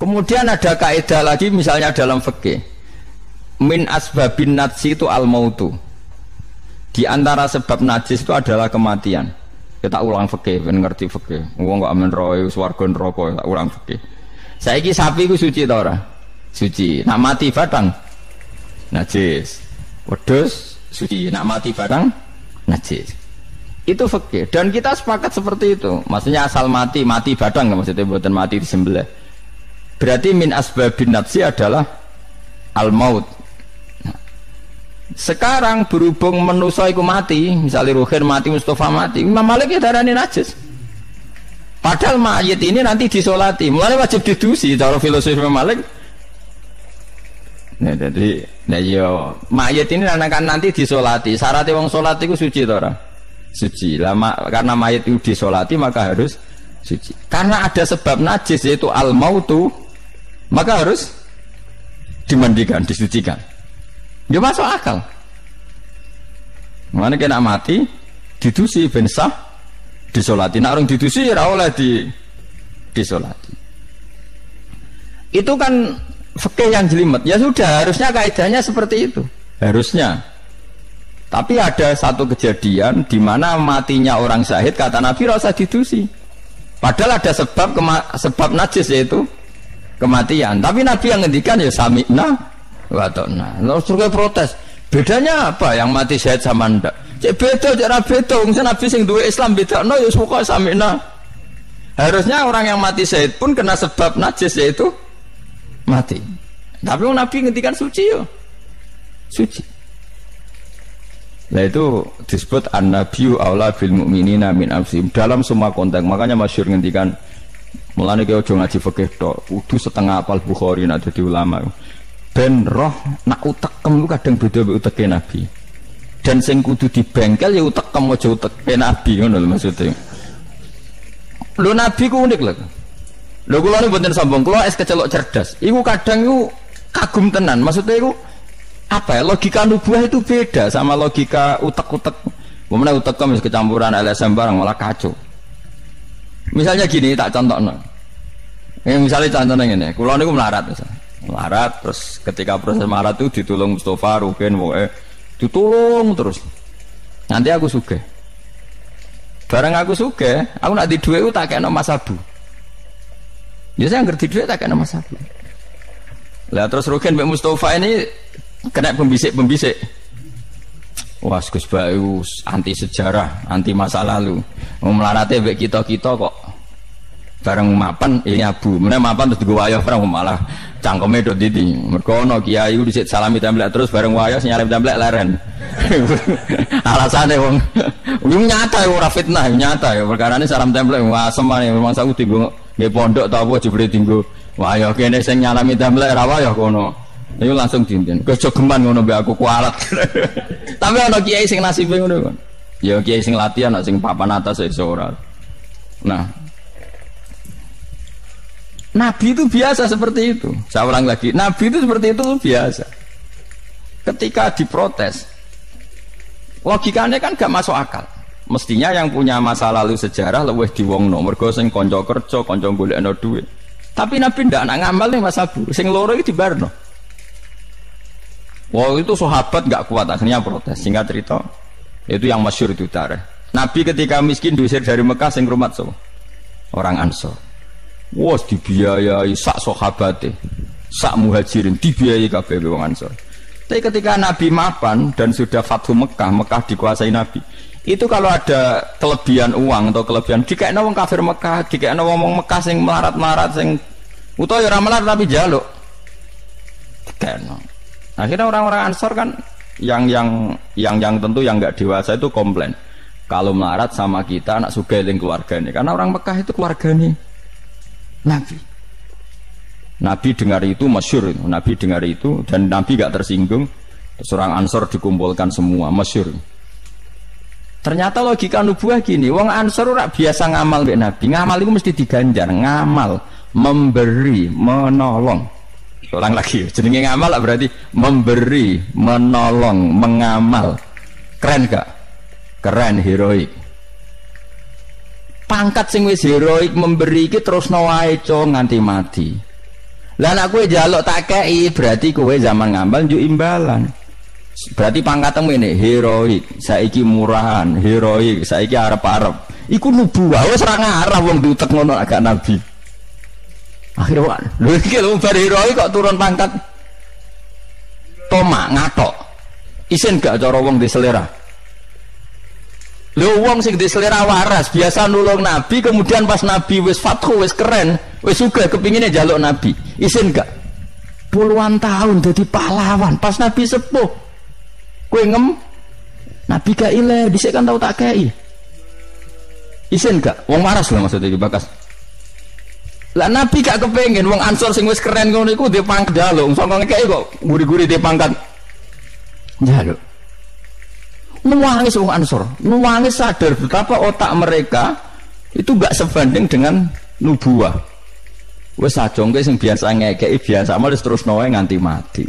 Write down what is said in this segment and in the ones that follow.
Kemudian ada kaidah lagi misalnya dalam fikih. Min asbabin najsi itu al-mautu. Di antara sebab najis itu adalah kematian. Kita ulang fikih, ben ngerti fikih. Wong kok amen roe swarga neraka, tak ulang fikih. Saiki sapi ku suci ta ora? Suci. Nak mati batang najis. Wedhus suci, nak mati batang najis. Itu fikih dan kita sepakat seperti itu. Maksudnya asal mati batang, maksudnya buatan mati disembelih. Berarti min asbabin najsi adalah al-maut. Sekarang berhubung manusa iku mati, misalnya Ruhin mati, Mustafa mati, Imam Malik ya darani najis. Padahal mayit ini nanti disolati, mulai wajib didusi. Cara filosofi Imam Malik. Nah, jadi, mayit ini nanti disolati. Syaratnya wong solat itu suci tora, suci. Lama karena mayit itu disolati maka harus suci. Karena ada sebab najis yaitu al-mautu, maka harus dimandikan, disucikan. Dia masuk akal. Mana kena mati, didusi ben sah, disolati. Nak orang didusi ora oleh disolati. Itu kan fikih yang jelimet. Ya sudah, harusnya kaidahnya seperti itu. Harusnya. Tapi ada satu kejadian di mana matinya orang syahid kata Nabi rasa didusi. Padahal ada sebab najis yaitu kematian. Tapi Nabi yang ngendikan ya sami'na wa ta'na. Lalu suruh protes. Bedanya apa yang mati syahid sama ndak? Cek beda, cek ra beda. Wong Nabi sing duwe Islam bedakno ya pokoke sami'na. Harusnya orang yang mati syahid pun kena sebab najis yaitu mati. Tapi Nabi ngendikan suci yo. Suci. Nah itu disebut an-nabiyyu aula bil mu'minina min anfusihim dalam semua konteks. Makanya masyhur ngendikan mulane ki aja ngaji fikih tok, kudu setengah apal Bukhari nek dadi ulama. Ben roh nak utekem ku kadang beda mek uteke Nabi. Dan sing kudu dibengkel ya utekem aja uteke Nabi ngono lho maksudnya. Lho Nabi ku unik lho. Lho kula niku mboten sombong, kula es kecelok cerdas. Iku kadang iku kagum tenan. Maksudnya iku apa ya? Logika nubuah itu beda sama logika utek-utek. Momennya utekem wis kecampuran LSM barang malah kacau. Misalnya gini tak contohno. Misalnya contohnya ngene, kula niku melarat misalnya. Melarat terus ketika proses melarat itu ditolong Mustafa, Rukin, ditolong terus. Nanti aku sugih. Barang aku sugih, aku nak di duit tak kena Mas Abu. Ya saya ngerti duit tak kena Mas Abu. Lah terus Rukin mbek Mustafa ini kena pembisik. Wah, Gus Bayu anti sejarah, anti masa lalu. Melarate mbek kita-kita kok bareng mapan ini Abu. Meneh mapan terus digo wayah perang malah cangkeme do didi. Mergo ana kiai ku dhisik salami templek terus bareng wayah nyalip templek leren. Alasane wong nyata ora fitnah, nyata ya perkarane salam templek wah semane memang saku dienggo nggih pondok ta apa jebule dienggo wayah kene sing nyalami templek ra wayah kono. Iku langsung dinten. Kejo geman ngono mbek aku kualat. Tapi ana kiai sing nasibe ngono kon. Ya kiai sing latihan sing papan atas iso ora. Nah, Nabi itu biasa seperti itu. Saya ulang lagi, Nabi itu seperti itu biasa. Ketika diprotes, logikanya kan gak masuk akal. Mestinya yang punya masa lalu sejarah luwih diwongno, mergo sing kanca kerja, kanca golekno dhuwit. Tapi Nabi ndak nak ngamal ning Mas Abu, sing loro iki dibarno. Wah itu sahabat gak kuat akhirnya protes. Singkat cerita, itu yang masyhur itu tarikh. Nabi ketika miskin diusir dari Mekah sing rumat so, orang Ansor. Wah dibiayai sak sahabate, sak muhajirin dibiayai kabeh wong Ansor. Tapi ketika Nabi mapan dan sudah Fathu Mekah, Mekah dikuasai Nabi. Itu kalau ada kelebihan uang atau kelebihan dikekno wong kafir Mekah, dikekno wong Mekah sing melarat-melarat sing utawa ya ora melarat tapi jaluk. Dikekno. Akhirnya orang-orang Ansor kan yang tentu yang enggak dewasa itu komplain. Kalau melarat sama kita anak sugih ning keluargane. Karena orang Mekah itu keluargane Nabi dengar itu masyhur, Nabi dengar itu dan Nabi gak tersinggung. Seorang Ansor dikumpulkan semua masyhur. Ternyata logika nubuah gini, wong Ansor ora biasa ngamal mbek Nabi. Ngamal itu mesti diganjar, ngamal, memberi, menolong. Ulang lagi, jenenge ngamal berarti memberi, menolong, mengamal. Keren gak? Keren, heroik. Pangkat sing wis heroik memberi iki terusno wae nganti mati. Lah nek kowe njaluk tak kei berarti kowe zaman ngambal njuk imbalan. Berarti pangkatmu ini heroik, saiki murahan, heroik, saiki arep-arep. Iku nubuwah wis ora ngarah wong diutek ngono agak nabi. Akhirnya lho iki lho bar heroik kok turun pangkat. Toma ngatok. Isin gak cara wong di selera. Lho wong sing di selera waras biasa nulung nabi kemudian pas nabi wis fathu wis keren, wis sugih kepingine njaluk nabi. Isin gak? Puluhan tahun dadi pahlawan pas nabi sepuh. Kowe ngem nabi gak ile dhisik kan tau tak kei. Isin gak? Wong waras lho maksudnya iki bakas. Lah nabi gak kepengin wong Ansor sing wis keren ngono iku dhe pangkat njaluk, sangka ngekeki kok guri-guri dhe pangkat njaluk. Nuwangis wong Ansor, nuwangis sadar betapa otak mereka itu gak sebanding dengan nubuah. Wis sajongke sing biasa ngekeki biasa malah terus noe nganti mati.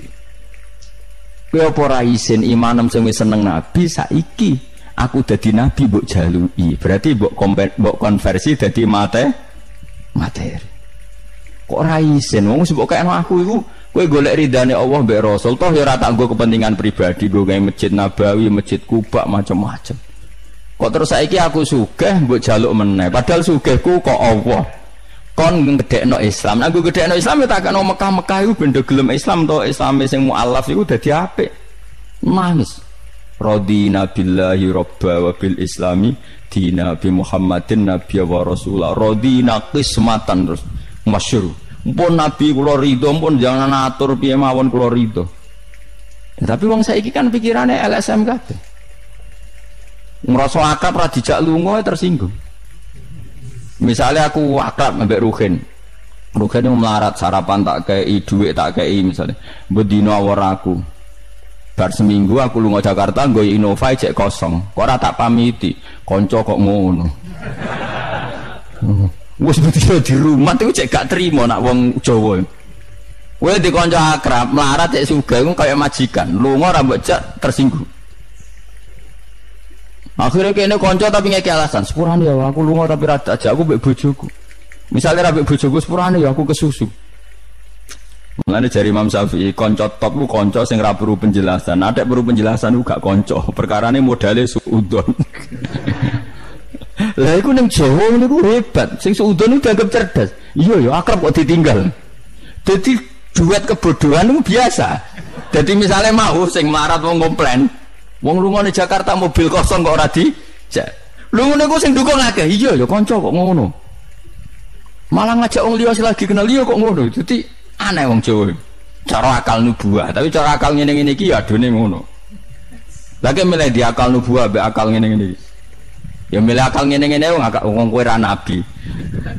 Kowe apa ora isin imanem sing wis seneng nabi saiki aku dadi nabi mbok jaluki. Berarti mbok konversi dadi materi. Kok ora isin wong sing mbok kene aku iku kowe golek ridane Allah mbek Rasul toh ya ora tak nggo kepentingan pribadi nggo gawe Masjid Nabawi, Masjid Kuba macam-macam. Kok terus saiki aku sugih mbok jaluk meneh padahal sugihku kok Allah. Kon ngedekno Islam. Aku gedekno Islam ya tak kena Mekah-Mekah iku benda gelem Islam to Islame sing mualaf iku dadi apik. Nangis. Radina billahi robba wa bil islami dina bi Muhammadin nabiyya wa rasulah. Radina qismatan terus masyhur. Mpun nabi kula ridho, mpun jangan atur piye mawon kula ridho. Tapi wong saiki kan pikirane LSM kabeh. Ngrasa akrab ra dijak lunga tersinggung. Misalnya aku akrab ambek Ruhin melarat sarapan tak kei duit tak kei misalnya bedino awor aku bar seminggu aku lunga Jakarta nggo Innova cek kosong kok ora tak pamiti kanca kok ngono wis bedino di rumah iku cek gak trimo nak wong Jawa kowe di kanca akrab melarat cek sugih iku kaya majikan lunga ora mbok jak tersinggung. Akhirnya kene konco tapi ngeki alasan sepurane ya aku lunga tapi rada aja aku mbek bojoku. Misalnya ra mbek bojoku sepurane ya aku kesusu. Mulane jari Imam Syafi'i konco top ku konco sing ra perlu penjelasan. Ada perlu penjelasan ku gak konco. Perkarane modale suudon. Lah iku ning Jawa niku hebat. Sing suudon iku dianggap cerdas. Iya ya akrab kok ditinggal. Dadi duet kebodohan itu biasa. Jadi misalnya mau sing melarat wong komplain wong lunga di Jakarta mobil kosong kok ora di. Lu ngene ku sing dukung akeh. Iya ya kanca kok ngono. Malah ngajak wong liya lagi kenal liya kok ngono. Dadi aneh wong Jawa. Cara akal nubuah, tapi cara akal ngene-ngene iki ya adone ngono. Lagi milih di akal nubuah mbek akal ngene-ngene iki. Ya milih akal ngene-ngene wong kowe ra nabi.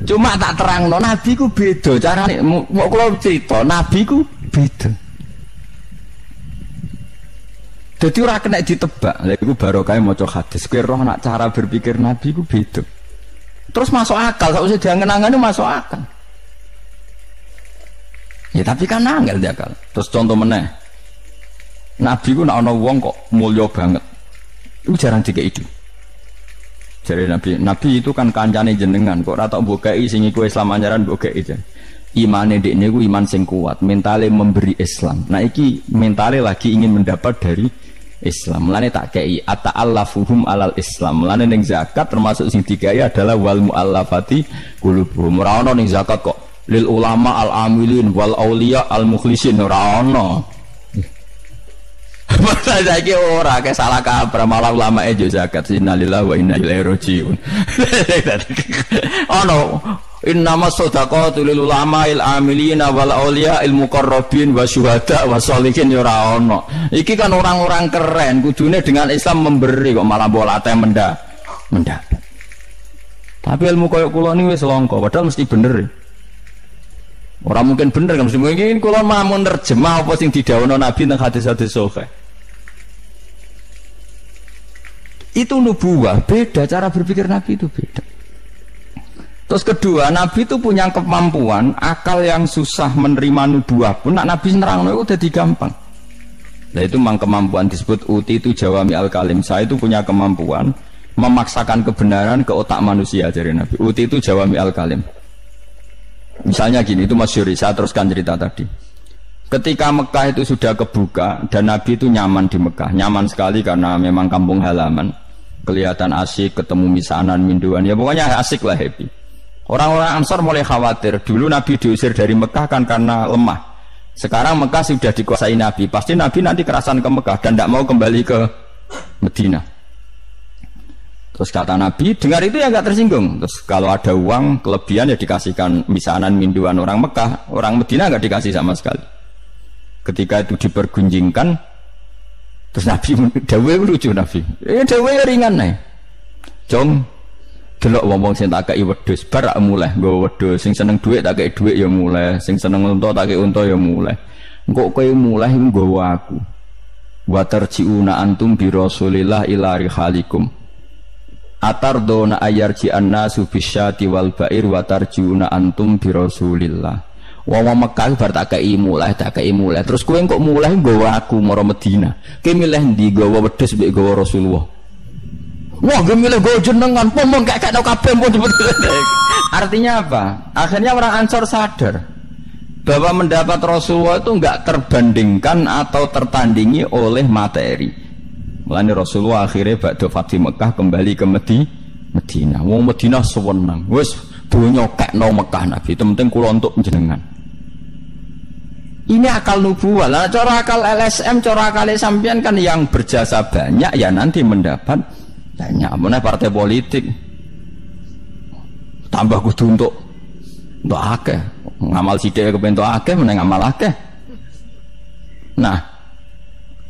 Cuma tak terangno nabi ku beda carane. Kok kula cerita nabi ku beda. Jadi ora kena ditebak. Lha iku barokah maca hadis. Kowe roh nak cara berpikir nabi ku beda. Terus masuk akal, sausé diangen-angene masuk akal. Ya tapi kan angel dia akal. Terus contoh meneh. Nabi ku nek ana wong kok mulya banget. Iku jarang dikeki itu. Jadi nabi itu kan kancane jenengan kok ora tak mbokeki sing iku Islam anyaran mbokeki aja. Imane dekne ku iman sing kuat, mentale memberi Islam. Nah iki mentale lagi ingin mendapat dari Islam. Mulane tak kei ata'allafuhum alal Islam. Mulane ning zakat termasuk sing digawe adalah wal muallafati qulubuhum. Ora ono ning zakat kok lil ulama al amilin wal auliya al mukhlisin ora ono. Masa saiki ora ke salah kabar malah ulama jo zakat innalillahi wa inna ilaihi rajiun. Ono innama shadaqatu lil ulama'il amilina wal auliya il muqarrabin wa syuhada wa sholihin ya ora ono. Iki kan orang-orang keren kudune dengan Islam memberi kok malah bolate mendapat. Tapi ilmu koyo kula niku wis langka padahal mesti bener. Ora mungkin bener kan mesti mungkin kula mau nerjemah apa sing didhawuhna Nabi teng hadis-hadis sahih. Itu nubuwah beda, cara berpikir Nabi itu beda. Terus kedua, Nabi itu punya kemampuan akal yang susah menerima nubuah pun nak Nabi nerangno itu jadi gampang. Nah itu memang kemampuan disebut uti itu jawami al kalim. Saya itu punya kemampuan memaksakan kebenaran ke otak manusia dari Nabi. Uti itu jawami al kalim. Misalnya gini, itu masyhur, saya teruskan cerita tadi. Ketika Mekah itu sudah kebuka dan Nabi itu nyaman di Mekah, nyaman sekali karena memang kampung halaman, kelihatan asik, ketemu misanan, minduan, ya pokoknya asik lah, happy. Orang-orang Ansor mulai khawatir, dulu Nabi diusir dari Mekah kan karena lemah. Sekarang Mekah sudah dikuasai Nabi, pasti Nabi nanti kerasan ke Mekah dan tidak mau kembali ke Medina. Terus kata Nabi, dengar itu ya gak tersinggung. Terus kalau ada uang kelebihan ya dikasihkan misanan, minduan orang Mekah, orang Medina gak dikasih sama sekali. Ketika itu dipergunjingkan, terus Nabi dawe lucu Nabi. Dawe ringan nih. Jong, delok wong-wong sing tak kei wedhus bar mulai nggo wedhus, sing seneng dhuwit tak kei dhuwit ya mulai, sing seneng unta tak kei unta ya mulai. Engko kowe mulai nggawa aku. Wa tarjiuna antum bi Rasulillah ila rihalikum. Atardona ayarji annasu bisyati wal ba'ir wa tarjiuna antum bi Rasulillah. Wong Mekah bar tak kei mulai. Terus kowe kok mulai nggawa aku mara Medina. Kowe milih ndi nggawa wedhus mbek nggawa Rasulullah? Wah, gue milih gue jenengan, pomon kayak tau kabeh pun. Artinya apa? Akhirnya orang Ansor sadar bahwa mendapat Rasulullah itu enggak terbandingkan atau tertandingi oleh materi. Mulane Rasulullah akhirnya ba'da Fatih Mekah kembali ke Medina. Wong Medina sewenang. Wis donya kekno Mekah Nabi, penting kula untuk jenengan. Ini akal nubuwah. Lah cara akal LSM, cara akal sampean kan yang berjasa banyak ya nanti mendapat banyak. Mana partai politik tambah kudu untuk akeh ngamal sithik kepen untuk akeh meneng ngamal akeh. Nah,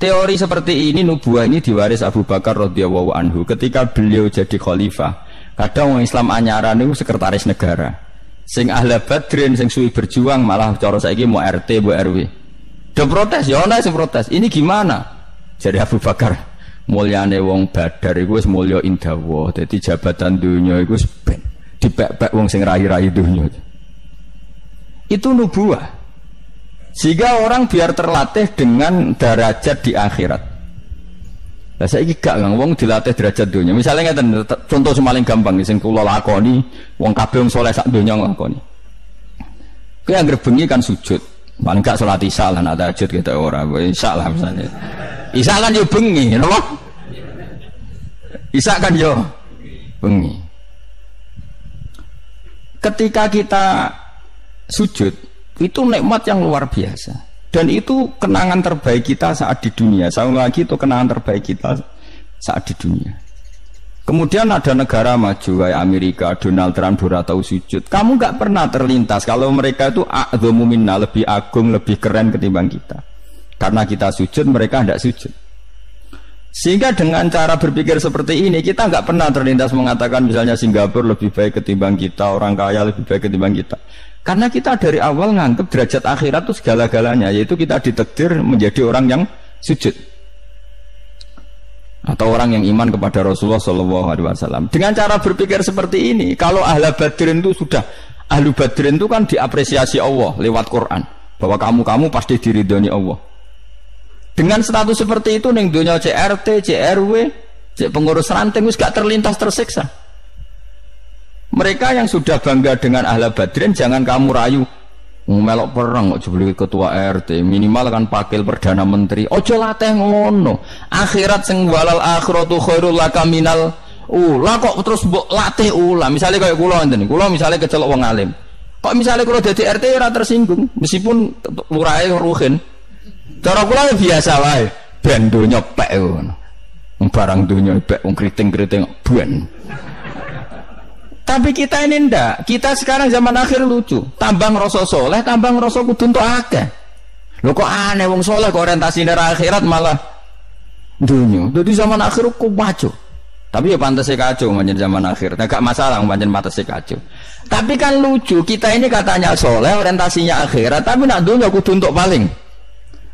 teori seperti ini nubuah ini diwaris Abu Bakar radhiyallahu anhu ketika beliau jadi khalifah. Kadang orang Islam anyaran itu sekretaris negara. Sing ahli Badrin sing suwi berjuang malah cara saiki mau RT, mau RW. Do protes, ya ana sing protes. Ini gimana? Jadi Abu Bakar, mulyane wong Badar iku wis mulya indawa. Dadi jabatan dunya iku wis ben dipek-pek wong sing rai-rai dunya. Itu nubuah. Sehingga orang biar terlatih dengan derajat di akhirat. Lah saiki gak wong dilatih derajat dunya. Misalnya ngeten contoh semaling gampang sing kula lakoni, wong kabeh wong saleh sak donya nglakoni. Kowe anggere bengi kan sujud. Paling gak salat isya lah nak tahajud kita ora. Isya lah misalnya. Isya kan yo bengi, napa? Isya kan yo bengi. Ketika kita sujud, itu nikmat yang luar biasa. Dan itu kenangan terbaik kita saat di dunia. Sekali lagi itu kenangan terbaik kita saat di dunia. Kemudian ada negara maju kayak Amerika, Donald Trump tahu sujud. Kamu gak pernah terlintas kalau mereka itu a'dhamu minna, lebih agung, lebih keren ketimbang kita. Karena kita sujud, mereka tidak sujud. Sehingga dengan cara berpikir seperti ini, kita nggak pernah terlintas mengatakan misalnya Singapura lebih baik ketimbang kita, orang kaya lebih baik ketimbang kita. Karena kita dari awal nganggap derajat akhirat itu segala-galanya, yaitu kita ditakdir menjadi orang yang sujud. Atau orang yang iman kepada Rasulullah SAW. Dengan cara berpikir seperti ini, kalau ahlu badrin itu sudah, ahlu badrin itu kan diapresiasi Allah lewat Quran. Bahwa kamu pasti diridhoni Allah. Dengan status seperti itu ning donya CRT, CRW, cek pengurus ranting wis gak terlintas tersiksa. Mereka yang sudah bangga dengan ahli badrin jangan kamu rayu. Melok perang kok jebule ketua RT, minimal kan pakil perdana menteri. Ojo latih ngono. Akhirat sing walal akhiratu khairul laka minal ula kok terus mbok latih ula. Misale kaya kula ngenten. Kula misale kecelok wong alim. Kok misale kula dadi RT ora tersinggung meskipun lurahe ruhin. Cara kula biasa wae, ben donya pek ngono. Barang donya pek wong kriting-kriting ben. Tapi kita ini ndak. Kita sekarang zaman akhir lucu. Tambang rasa soleh, tambang rasa kudu entuk akeh. Lho kok aneh wong soleh kok orientasine akhirat malah donya. Dadi zaman akhir kok maco. Tapi ya pantas kacau manjen zaman akhir. Gak masalah manjen pantas kacau. Tapi kan lucu, kita ini katanya soleh, orientasinya akhirat, tapi nak donya kudu entuk paling.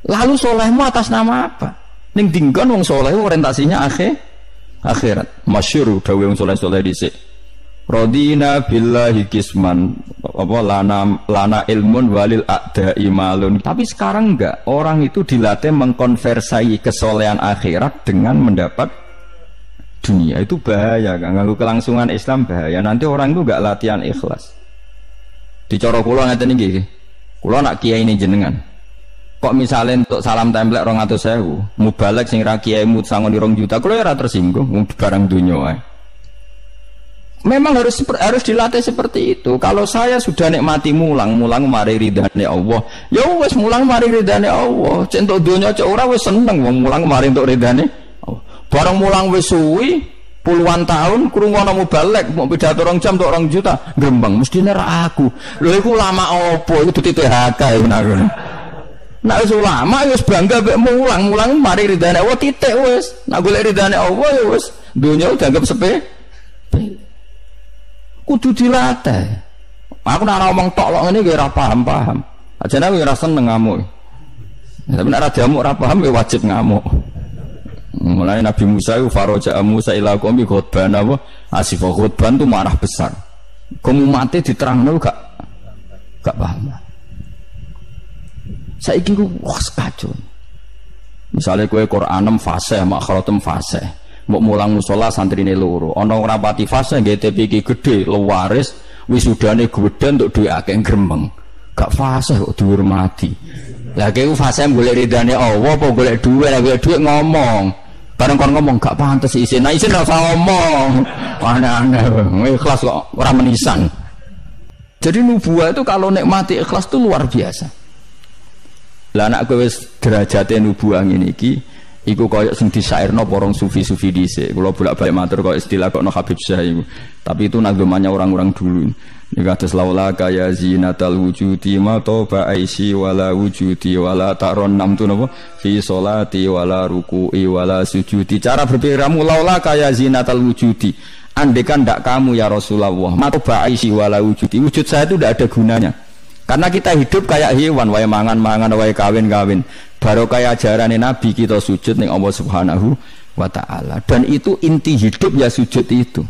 Lalu solehmu atas nama apa? Ning dinggon wong soleh orientasinya akhirat. Masyhur dawuh wong soleh-soleh dhisik. Radina billahi kisman apa lana ilmun walil a'da'i malun. Tapi sekarang enggak, orang itu dilatih mengkonversi kesolehan akhirat dengan mendapat dunia. Itu bahaya, ganggu kelangsungan Islam bahaya. Nanti orang itu enggak latihan ikhlas. Dicara kula ngeten iki. Kula nak kiai ini jenengan. Kok misalnya untuk salam template 200.000, mubalek sing ra kiai mut sangon 2 juta, kula ora tersinggung wong barang dunya wae. Memang harus dilatih seperti itu. Kalau saya sudah nikmati mulang mari ridhane Allah. Ya wis mulang mari ridhane Allah. Cek entuk donya cek ora wis seneng wong mulang mari entuk ridhane Allah. Barang mulang wis suwi puluhan tahun krungono mubalek mau pidato 2 jam entuk 2 juta, grembeng mestine ra aku. Lho iku lama apa iku duti THK iku nak. Nek wis ulama wis bangga mek mulang mari ridhane Allah titik wis. Nek golek ridhane Allah ya wis donya dianggap sepele. Kudu dilatih. Aku nak ngomong tok lok ngene ora paham. Ajane aku ora seneng ngamuk. Tapi nek ora diamuk ora paham ya wajib ngamuk. Mulai Nabi Musa itu faraja Musa ila qaumi khutban apa? Asif khutban itu marah besar. Kamu mati diterangno gak paham. Saiki ku wah kacau. Misalnya kowe Qur'anem fasih, makhratem fasih. Mbok mulang musala santrine loro. Ana ora pati fasih nggih TPK gedhe, lewaris, wisudane gedhe untuk duwe akeh gremeng. Gak fasih kok dihormati. Lah kowe fasih golek ridane Allah apa golek dhuwit, golek dhuwit ngomong. Bareng kon ngomong gak pantes isin. Nah isin ora usah ngomong. Aneh-aneh, ikhlas kok ora menisan. Jadi nubuah itu kalau nikmati ikhlas itu luar biasa. Lah anak kowe wis derajate nubuah ngene iki iku koyo sing disairno porong sufi-sufi dhisik. Kula bolak-balik matur koyo istilah kok no Habib Syah iku. Tapi itu nagamanya orang-orang dulu. Nek kados laula kaya zinatal wujudi ma toba aisi wala wujudi wala taron namtu napa fi sholati wala ruku'i wala sujudi. Cara berpikirmu laula kaya zinatal wujudi. Andekan ndak kamu ya Rasulullah ma toba aisi wala wujudi. Wujud saya itu ndak ada gunanya. Karena kita hidup kayak hewan, wae mangan-mangan, wae kawin-kawin. Baru kayak ajaran Nabi kita sujud ning Allah Subhanahu wa taala. Dan itu inti hidup ya sujud itu.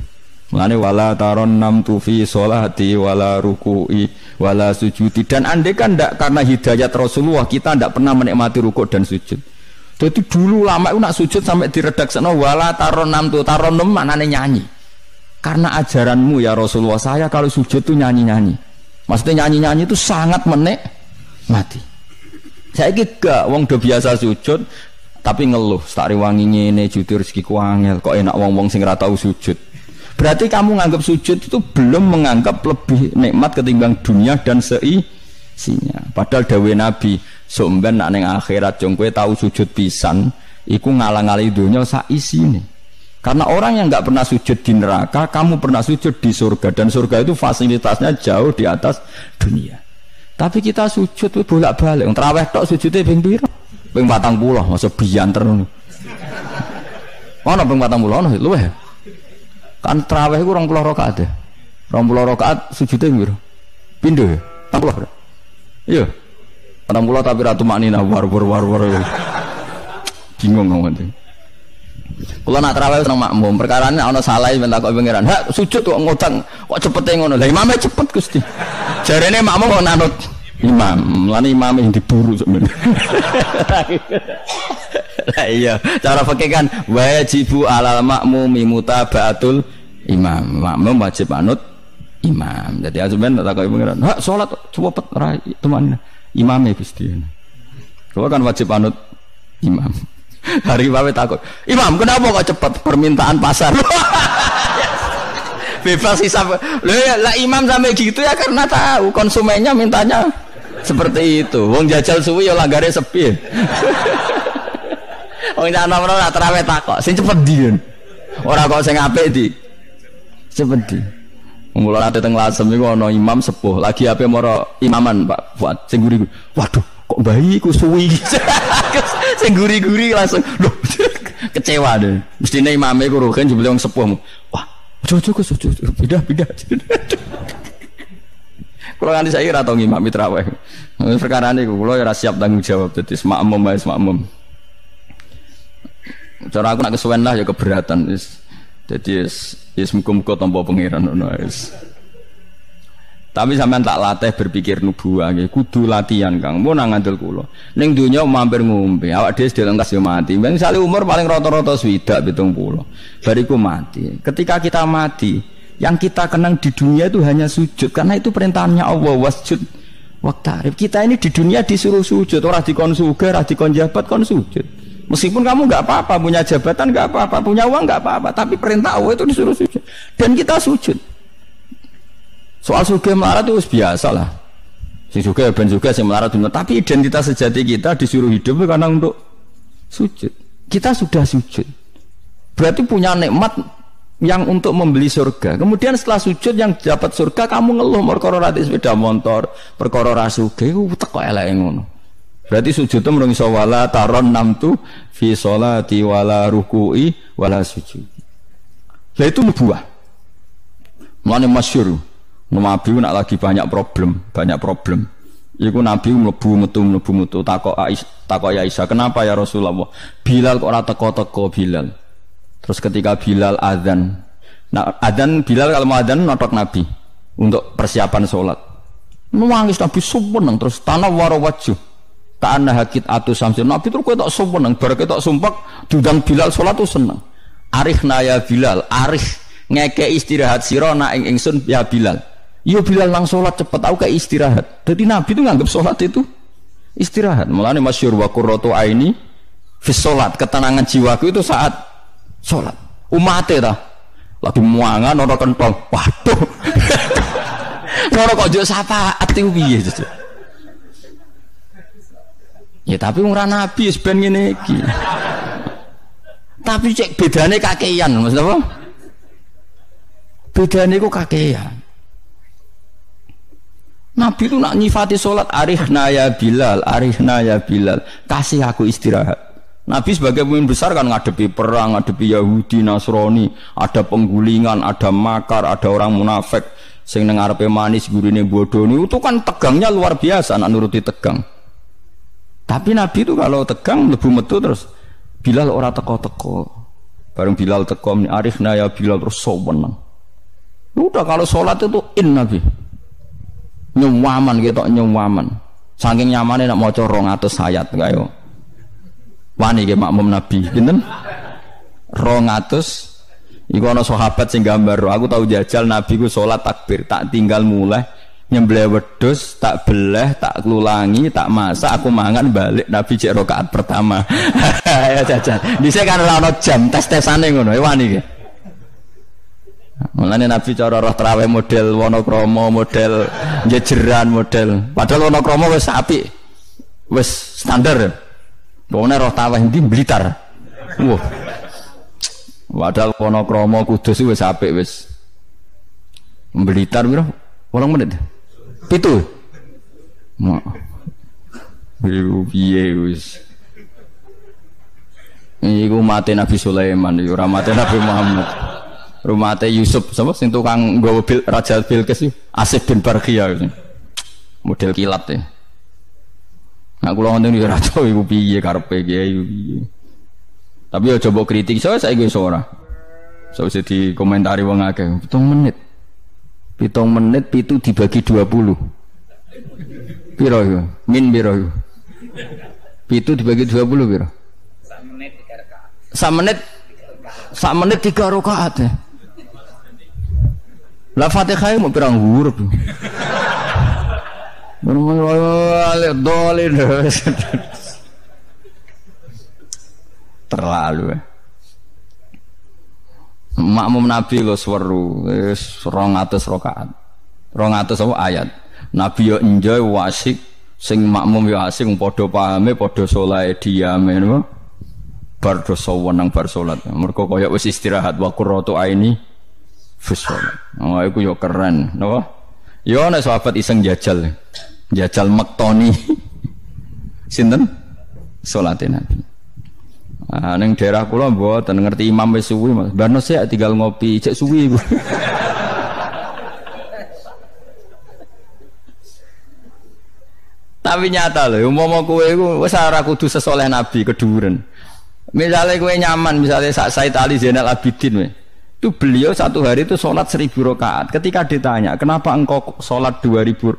Mulane wala taron namtu fi sholati wala ruku'i wala sujudi. Dan andai kan ndak karena hidayat Rasulullah kita ndak pernah menikmati rukuk dan sujud. Jadi dulu lama itu nak sujud sampai diredaksana wala taron namtu taron maknane nyanyi. Karena ajaranmu ya Rasulullah saya kalau sujud tuh nyanyi-nyanyi. Maksudnya nyanyi-nyanyi itu sangat menikmati. Saya gak wong do biasa sujud tapi ngeluh tak rewangi ngene jujur rezekiku angel kok enak wong-wong sing ora tau sujud. Berarti kamu menganggap sujud itu belum menganggap lebih nikmat ketimbang dunia dan seisinya. Padahal dawuh Nabi, sok ben nek ning akhirat jong kowe tau sujud pisan, iku ngalang-alangi dunia sak isine. Karena orang yang enggak pernah sujud di neraka, kamu pernah sujud di surga dan surga itu fasilitasnya jauh di atas dunia. Tapi kita sujud bolak-balik, tarawih tok sujudnya ping pira? Ping 40, masa bianter ngono. Ono ping 40 ono luwih. Kan tarawih iku 20 rakaat ya. 20 rakaat sujudnya piro? Pindho ya? 40. Iya. 40 tapi ratu maknina war. Bingung ngomong. Kalau nak tarawih seneng makmum, perkarane ana salah ben takok pangeran. Hak sujud kok ngutang, kok cepete ngono. Lah imame cepet Gusti. Jarene makmum kok nanut imam, lan imame diburu sebenarnya. Lah iya, cara fikih kan wajibu alal makmumi mutabaatul imam. Makmum wajib anut imam. Jadi azumen takok pangeran. Hak salat cepet ra teman imame Gusti. Kau kan wajib anut imam. Hari bawe takut, Imam kenapa kok cepat permintaan pasar? Bebas hisab. Lah imam sampai gitu ya karena tahu konsumennya mintanya seperti itu. Wong jajal suwi ya langgare sepi. Wong ana ora tarawih takok, sing cepet ndi. Ora kok sing apik di. Cepet di. Mula ate teng Lasem iku ana imam sepuh, lagi ape mara imaman Pak Fuad sing guri. Waduh, kok bayi ku suwi. Sing guri-guri langsung loh kecewa deh. Mestine imame ku rohen jebule wong sepuh. Wah, ojo beda. Kula nganti saiki ora tau ngimami tarawih. Perkara niku kula ora siap tanggung jawab dadi makmum. Cara aku nak kesuwen lah ya keberatan wis. Dadi wis muga-muga tampa pangeran ngono wis. Tapi sampean tak latih berpikir nubuah nggih, kudu latihan Kang. Mun nang ngandel kula. Ning donya mampir ngombe, awak dhewe sedhe lengkas yo mati. Misale umur paling rata-rata 70 70. Bariku mati. Ketika kita mati, Yang kita kenang di dunia itu hanya sujud, karena itu perintahnya Allah, wasjud waqtarib. Kita ini di dunia disuruh sujud, orang dikon sugih, orang dikon jabat kon sujud. Meskipun kamu nggak apa-apa, punya jabatan nggak apa-apa, punya uang nggak apa-apa, tapi perintah Allah itu disuruh sujud. Dan kita sujud. Soal sugih melarat itu biasa lah. Si sugih ben sugih, si melarat benar. Tapi identitas sejati kita disuruh hidup karena untuk sujud. Kita sudah sujud. Berarti punya nikmat yang untuk membeli surga. Kemudian setelah sujud yang dapat surga kamu ngeluh perkara ra sepeda motor, perkara ra sugih teko eleke ngono. Berarti sujud itu mung iso wala taron namtu fi sholati wala ruku'i wala sujud. Lah itu nubuah. Mulane masyhur. Nabi nak lagi banyak problem. Iku Nabi mlebu metu takok Aisyah, "Kenapa ya Rasulullah? Bilal kok ora teko-teko Bilal?" Terus ketika Bilal adzan. Nah, adzan Bilal kalau mau adzan notok Nabi untuk persiapan sholat. Nangis Nabi suweneng terus tanawwara wajhu. Ta'anna hakit atu samsin. Nabi terus ketok suweneng, bar ketok sumpek diundang Bilal sholat tuh seneng. Arihna ya Bilal, arih ngeke istirahat sira nak ing ingsun ya Bilal. Yo Bilal nang sholat cepet aku kayak istirahat. Jadi Nabi itu nganggap sholat itu istirahat. Mulane masyhur wa qurratu aini fi sholat, ketenangan jiwaku itu saat sholat. Umate ta lagi muangan ora kentong. Waduh. Ora kok njuk syafaat iku piye. Ya tapi ora Nabi wis ben ngene iki. Tapi cek bedane kakean, Mas apa? Bedane kok kakean. Nabi itu nak nyifati sholat arihna ya Bilal, kasih aku istirahat. Nabi sebagai pemimpin besar kan ngadepi perang, ngadepi Yahudi, Nasrani, ada penggulingan, ada makar, ada orang munafik sing nang ngarepe manis gurine bodoni, itu kan tegangnya luar biasa, nak nuruti tegang. Tapi Nabi itu kalau tegang mlebu metu terus Bilal ora teko-teko. Bareng Bilal teko arihna ya Bilal terus soweneng. Udah kalau sholat itu Nabi nyuwaman gitu, nyuwaman saking nyamannya nak maca 200 ayat kaya wani ke makmum Nabi pinten 200 iku ana sahabat sing gambar aku tahu jajal Nabi ku salat takbir tak tinggal mulai nyembelih wedhus tak belah tak klulangi tak masak aku mangan balik Nabi cek rakaat pertama ya jajal dhisik kan ora ana jam tes-tesane ngono wani ke. Mulane Nabi cara roh traweh model Wonokromo, model jejeran, model. Padahal Wonokromo wis apik. Wis standar. Wong roh traweh ndi Blitar. Wah. Padahal Wonokromo Kudus wis apik wis. Blitar piro? 8 menit. 7. Mak. Piye wis. Iku mate Nabi Sulaiman, ora mate Nabi Muhammad. Rumah Teh Yusuf, sama sing tukang nggawa Raja Bilqis Asif bin Barkhia model kilat ya. Nah kula ngoten yo ora tau iku piye karepe kiai piye. Tapi yo coba kritik saya saiki wis ora. Sawise dikomentari wong akeh 7 menit. 7 menit pitu dibagi 20. Piro yo? Min piro yo? Pitu dibagi 20 piro? 1 menit 3 rakaat. 1 menit 3 rakaat ya. Lah Fatihah mau pirang huruf. Terlalu ya. Makmum Nabi lo seweru wis 200 rakaat. 200 apa ayat. Nabi yo enjoy wasik sing makmum yo asik padha pahame padha saleh diame napa. Bar dosa wenang bar salat. Mergo kaya wis istirahat wa qurratu aini fi shalat. Oh iku yo keren, napa? Yo nek sahabat iseng jajal. Jajal mektoni sinten? Salate Nabi. Ah ning daerah kula mboten ngerti imam wis suwi Mas. Barno sik tinggal ngopi, cek suwi iku. Tapi nyata lho, umpama kowe iku wis ora kudu sesoleh Nabi keduren. Misalnya kowe nyaman, misalnya Said Ali Zainal Abidin itu beliau satu hari itu sholat 1000 rakaat. Ketika ditanya, kenapa engkau sholat 1000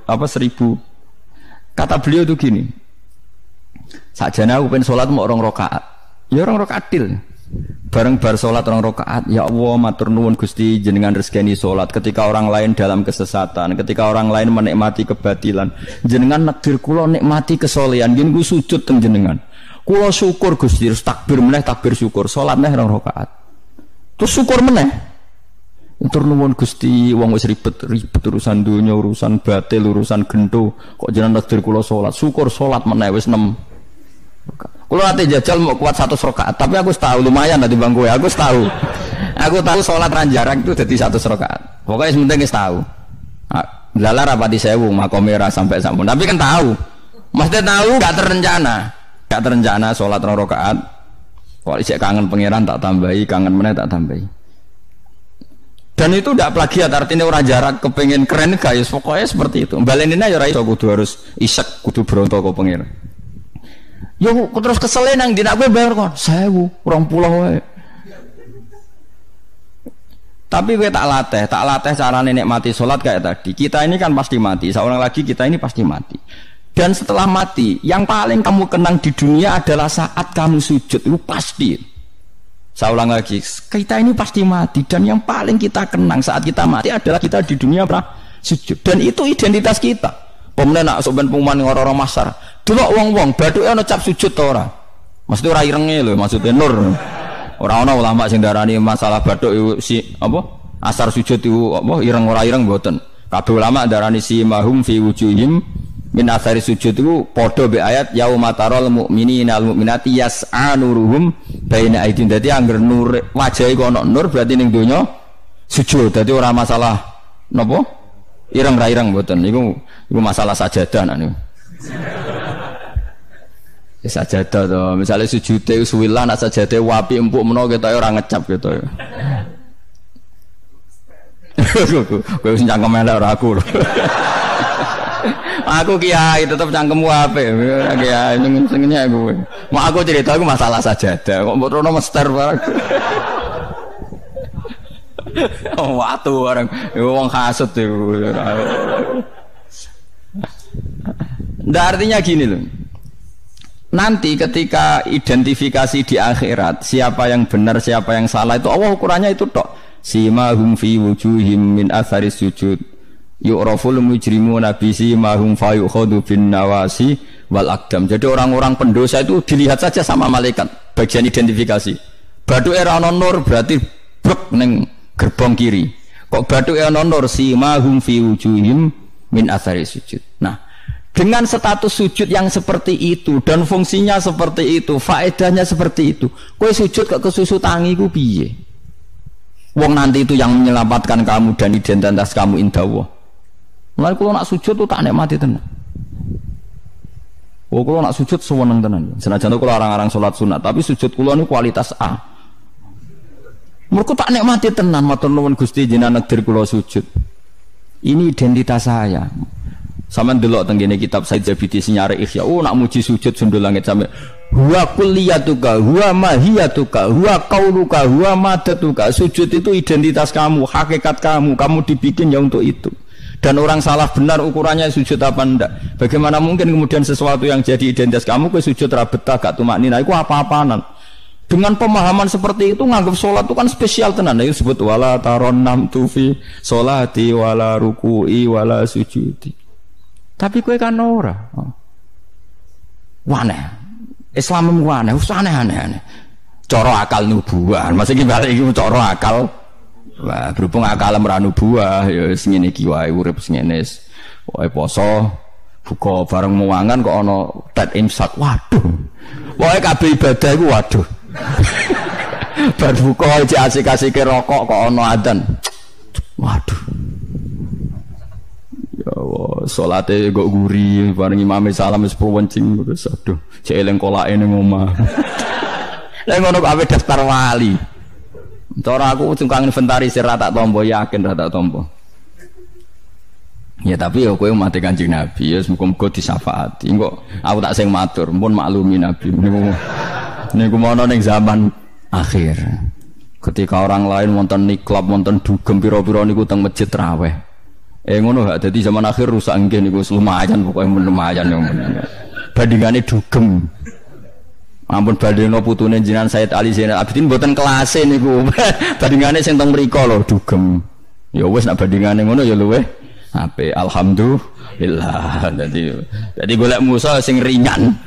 kata beliau itu gini, sakjane aku pengen sholat mau 2 rakaat. Ya 2 rakaat til. Bareng bar salat 2 rakaat, ya Allah matur nuwun Gusti jenengan rezekani salat ketika orang lain dalam kesesatan, ketika orang lain menikmati kebatilan. Jenengan nekdir kula nikmati kesolehan, nggih niku sujud teng jenengan. Kula syukur Gusti, terus takbir meneh takbir syukur, salat meneh 2 rakaat. Terus syukur meneh. Matur nuwun Gusti, wong wis ribet urusan dunya, urusan batil, urusan gento, kok jenengan nekdir kula salat. Syukur salat meneh wis 6. Kalau nanti jajal mau kuat 100 rakaat, tapi aku tahu lumayan nanti bang gue. Aku tahu sholat ranjarang itu jadi 100 rakaat. Pokoknya sementing tahu. Lala rapati sewu makomera sampai sampun. Tapi kan tahu, maksudnya tahu gak terencana sholat 2 rakaat. Kalau isek kangen pangeran tak tambahi, kangen mana tak tambahi. Dan itu tidak plagiat, artinya orang jarak kepengen keren guys. Pokoknya seperti itu. Baleninnya ya rai, kudu harus isek, kudu berontok ke pangeran. Yo terus kesel nang dina kowe bayar kon 1.000 wae. Tapi kowe tak latih carane nikmati salat kayak tadi. Kita ini kan pasti mati, seorang lagi kita ini pasti mati. Dan setelah mati, yang paling kamu kenang di dunia adalah saat kamu sujud, itu pasti. Saya ulang lagi, kita ini pasti mati dan yang paling kita kenang saat kita mati adalah kita di dunia sujud. Dan itu identitas kita. Pemenang nak soben pengumuman orang-orang masar. Delok wong-wong bathuke ana cap sujud ta ora? Mesti ora irenge lho, maksudnya nur. Ora ana ulama sing darani masalah bathuk si apa? Asar sujud itu apa ireng ora ireng mboten. Kabeh ulama darani si mahum fi wujuhim min asari sujud itu padha be ayat yauma taral mu'minina al mu'minati yas'a nuruhum baina aidin. Dadi angger nur wajahe kok ana nur berarti ning donya sujud. Dadi ora masalah napa? Ireng ra ireng mboten. Iku masalah sajadah niku. Ya sajadah to, misale sujude suwilah nak sajadah wapi empuk menawa ketoke ora ngecap gitu ya. Kowe sing cangkem elek ora aku lho. Aku kiai tetep cangkemmu apik. Kiai senengnya aku. Mau aku cerita aku masalah sajadah, kok mbok rono mester barang. Oh, watu barang. Wong hasud iku. Ndak artinya gini loh. Nanti ketika identifikasi di akhirat siapa yang benar siapa yang salah itu Allah ukurannya itu tok. Simahum fi wujuhim min athari sujud yu'raful mujrimuna bi simahum fa yukhadu bin nawasi wal aqdam. Jadi orang-orang pendosa itu dilihat saja sama malaikat bagian identifikasi. Bathuke ra ana nur berarti brek ning gerbong kiri. Kok bathuke ana nur simahum fi wujuhim min athari sujud. Nah, dengan status sujud yang seperti itu dan fungsinya seperti itu, faedahnya seperti itu. Kowe sujud kok kesusu tangi ku piye? Wong nanti itu yang menyelamatkan kamu dan identitas kamu indallah. Mulai kalau nak sujud tuh tak nikmati tenan. Oh, kalau nak sujud sewenang tenan. Senajan kalau orang-orang sholat sunat, tapi sujud kula ini kualitas A. Mereka tak nikmati tenan. Matur nuwun Gusti jenengan nekdir kula sujud. Ini identitas saya. Sama delok tenggene kitab Said Zabidi sinyare Ihya. Oh nak muji sujud sundul langit sampe huwa kulliyatuka huwa mahiyatuka huwa qauluka huwa madatuka. Sujud itu identitas kamu, hakikat kamu dibikin ya untuk itu. Dan orang salah benar ukurannya sujud apa ndak. Bagaimana mungkin kemudian sesuatu yang jadi identitas kamu ke sujud ra betah gak tumaknina iku apa-apanan. Dengan pemahaman seperti itu nganggap sholat itu kan spesial tenan. Itu disebut wala taronnam tufi sholati wala ruku'i wala sujudi. Tapi kowe kan ora. Waneh. Islam waneh, usah aneh-aneh. Cara akal nubuah. Masih iki balik iki cara akal. Wah, berhubung akal ora nubuah ya wis ngene iki wae urip ngene. Wae poso, buka bareng muangan kok ana tet imsak. Waduh. Wae kabeh ibadah iku waduh. Bar buka iki asik-asike rokok kok ana adzan. Waduh. Ya Allah, salate kok guri bareng imame salam wis wencing terus aduh, cek eling kolake ning omah. Lah ngono kok ape daftar wali. Cara aku tukang inventarisir ra tak tampa yakin ra tak tampa. Ya tapi ya kowe mati Kanjeng Nabi ya muga-muga disyafaati. Engko aku tak sing matur, pun maklumi Nabi niku mono ning zaman akhir. Ketika orang lain wonten niklab, wonten dugem pira-pira niku teng masjid raweh. Ngono gak dadi zaman akhir rusak nggih niku lumayan pokoke lumayan yo. Bandingane dugem. Ampun badheno putune jenengan Said Ali Zainal Abidin mboten kelase niku. Bandingane sing teng mriko lho dugem. Ya wis nek bandingane ngono ya luweh apik. Alhamdulillah. Jadi golek musuh sing ringan.